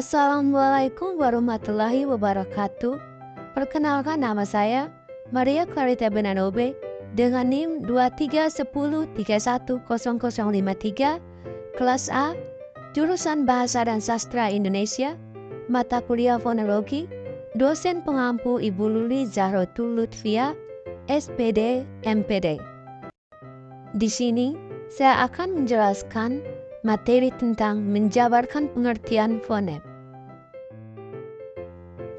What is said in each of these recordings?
Assalamualaikum warahmatullahi wabarakatuh. Perkenalkan, nama saya Maria Clarita Benanobe dengan NIM 2310310053, kelas A, jurusan Bahasa dan Sastra Indonesia, mata kuliah fonologi, dosen pengampu Ibu Luli Zahrotul Lutfia, SPD, MPD. Di sini, saya akan menjelaskan materi tentang menjabarkan pengertian fonem.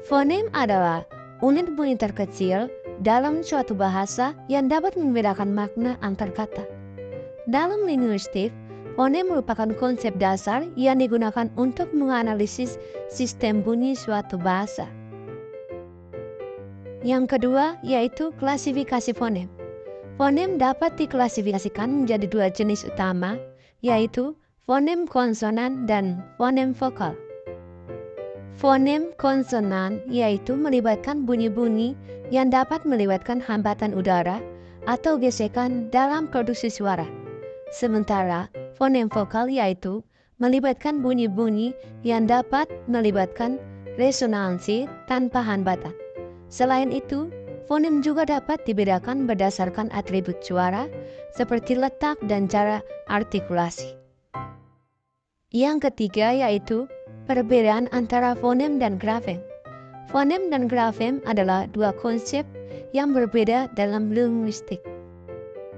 Fonem adalah unit bunyi terkecil dalam suatu bahasa yang dapat membedakan makna antar kata. Dalam linguistik, fonem merupakan konsep dasar yang digunakan untuk menganalisis sistem bunyi suatu bahasa. Yang kedua yaitu klasifikasi fonem. Fonem dapat diklasifikasikan menjadi dua jenis utama, yaitu fonem konsonan dan fonem vokal. Fonem konsonan yaitu melibatkan bunyi-bunyi yang dapat melibatkan hambatan udara atau gesekan dalam produksi suara. Sementara fonem vokal yaitu melibatkan bunyi-bunyi yang dapat melibatkan resonansi tanpa hambatan. Selain itu, fonem juga dapat dibedakan berdasarkan atribut suara seperti letak dan cara artikulasi. Yang ketiga yaitu perbedaan antara fonem dan grafem. Fonem dan grafem adalah dua konsep yang berbeda dalam linguistik.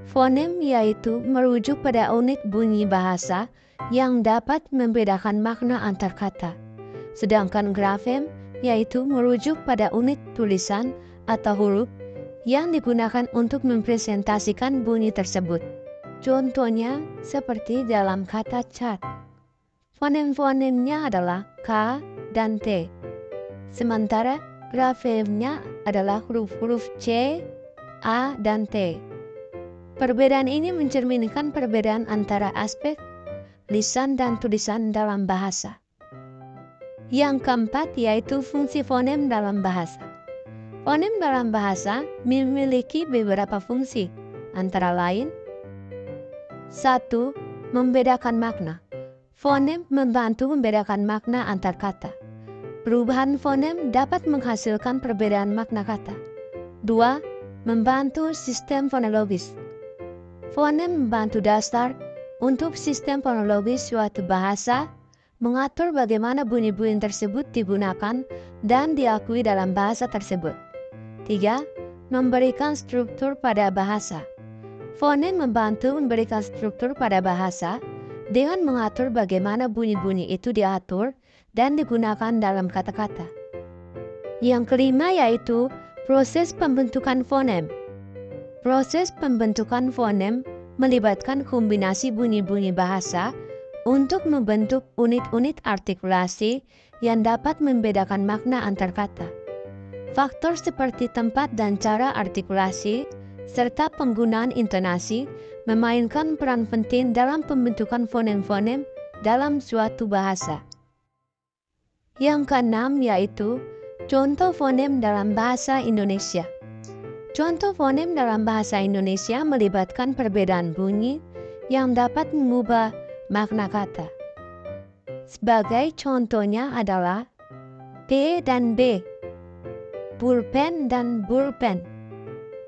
Fonem yaitu merujuk pada unit bunyi bahasa yang dapat membedakan makna antar kata. Sedangkan grafem yaitu merujuk pada unit tulisan atau huruf yang digunakan untuk mempresentasikan bunyi tersebut. Contohnya seperti dalam kata cat. Fonem-fonemnya adalah K dan T. Sementara grafemnya adalah huruf-huruf C, A, dan T. Perbedaan ini mencerminkan perbedaan antara aspek lisan dan tulisan dalam bahasa. Yang keempat yaitu fungsi fonem dalam bahasa. Fonem dalam bahasa memiliki beberapa fungsi, antara lain 1. Membedakan makna. Fonem membantu membedakan makna antar kata. Perubahan fonem dapat menghasilkan perbedaan makna kata. 2. Membantu sistem fonologis. Fonem membantu dasar untuk sistem fonologis suatu bahasa, mengatur bagaimana bunyi-bunyi tersebut digunakan dan diakui dalam bahasa tersebut. 3. Memberikan struktur pada bahasa. Fonem membantu memberikan struktur pada bahasa dengan mengatur bagaimana bunyi-bunyi itu diatur dan digunakan dalam kata-kata. Yang kelima yaitu proses pembentukan fonem. Proses pembentukan fonem melibatkan kombinasi bunyi-bunyi bahasa untuk membentuk unit-unit artikulasi yang dapat membedakan makna antar kata. Faktor seperti tempat dan cara artikulasi, serta penggunaan intonasi memainkan peran penting dalam pembentukan fonem-fonem dalam suatu bahasa. Yang keenam yaitu contoh fonem dalam bahasa Indonesia. Contoh fonem dalam bahasa Indonesia melibatkan perbedaan bunyi yang dapat mengubah makna kata. Sebagai contohnya adalah P dan B, pulpen dan bulpen,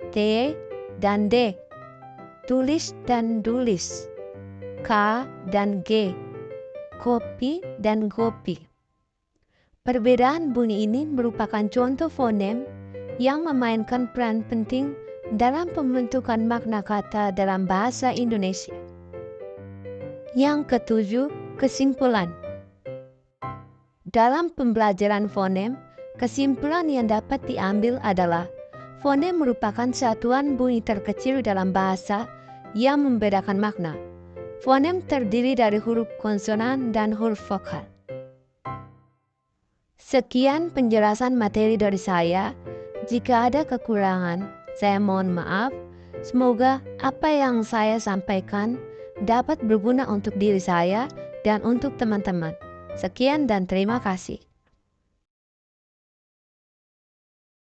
T dan D, tulis dan dulis, K dan G, kopi dan gopi. Perbedaan bunyi ini merupakan contoh fonem yang memainkan peran penting dalam pembentukan makna kata dalam bahasa Indonesia. Yang ketujuh, kesimpulan. Dalam pembelajaran fonem, kesimpulan yang dapat diambil adalah fonem merupakan satuan bunyi terkecil dalam bahasa yang membedakan makna. Fonem terdiri dari huruf konsonan dan huruf vokal. Sekian penjelasan materi dari saya. Jika ada kekurangan, saya mohon maaf. Semoga apa yang saya sampaikan dapat berguna untuk diri saya dan untuk teman-teman. Sekian dan terima kasih.